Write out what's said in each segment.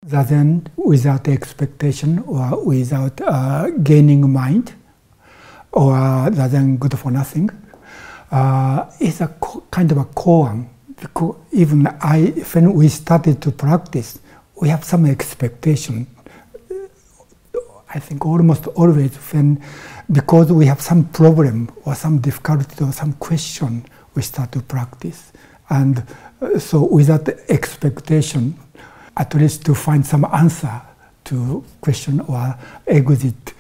Zazen without expectation or without gaining mind, or zazen good for nothing, is a kind of a koan. Because even when we started to practice, we have some expectation. I think almost always because we have some problem or some difficulty or some question, we start to practice. And so without expectation, at least to find some answer to question or exit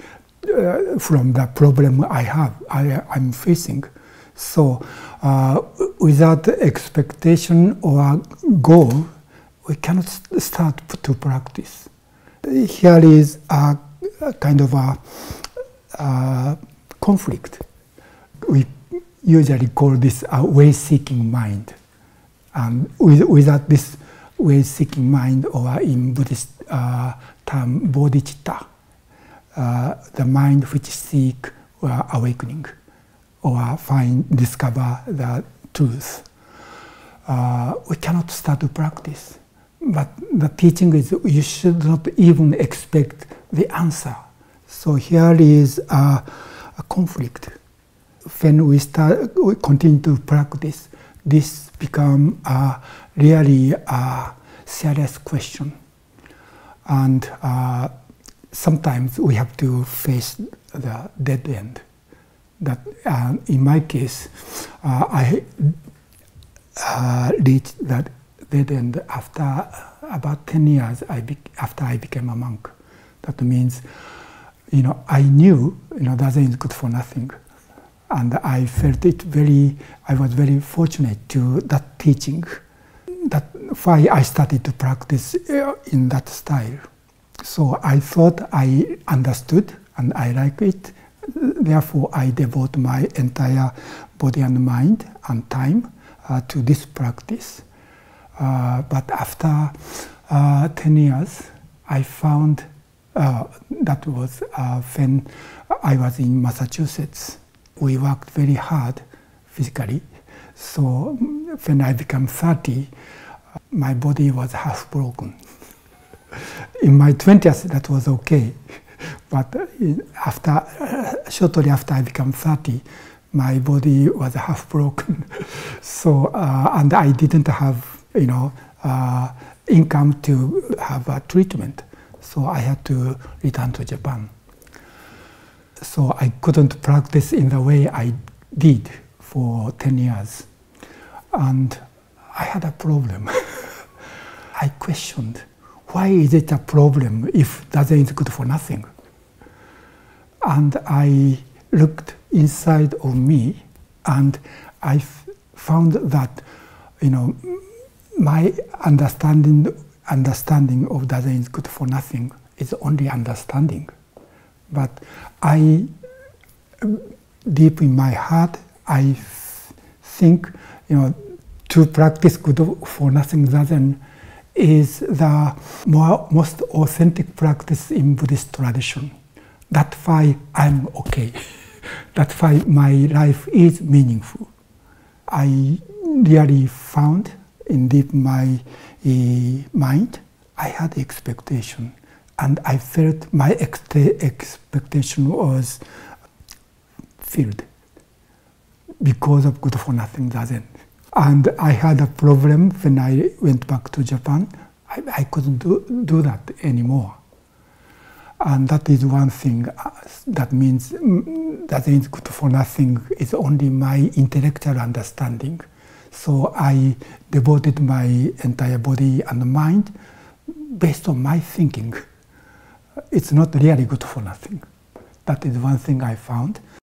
from the problem I'm facing. So without expectation or goal, we cannot start to practice. Here is a kind of a conflict. We usually call this a way-seeking mind. And without this way-seeking mind, or in Buddhist term, bodhicitta, the mind which seek awakening, or discover the truth, we cannot start to practice. But the teaching is you should not even expect the answer. So here is a conflict. When we continue to practice, this becomes really a serious question. And sometimes we have to face the dead end. That in my case, I reached that dead end after about 10 years after I became a monk. That means, I knew, Dasein is good for nothing. And I felt I was very fortunate to that teaching. That's why I started to practice in that style. So I thought I understood and I like it. Therefore, I devote my entire body and mind and time to this practice. But after 10 years, I found that was when I was in Massachusetts. We worked very hard physically. So when I became 30, my body was half broken. In my 20s, that was okay. But shortly after I became 30, my body was half broken. So, and I didn't have, income to have a treatment. So I had to return to Japan. So I couldn't practice in the way I did for 10 years. And I had a problem. I questioned, why is it a problem if Dasein is good for nothing? And I looked inside of me, and I found that, my understanding of Dasein is good for nothing is only understanding. But deep in my heart, I think, to practice good for nothing Zazen is the most authentic practice in Buddhist tradition. That's why I'm okay. That's why my life is meaningful. I really found in deep my mind, I had expectation. And I felt my expectation was filled because of good for nothing Zazen. And I had a problem when I went back to Japan. I couldn't do that anymore. And that is one thing that means Dasein is good for nothing is only my intellectual understanding. So I devoted my entire body and mind based on my thinking. It's not really good for nothing. That is one thing I found.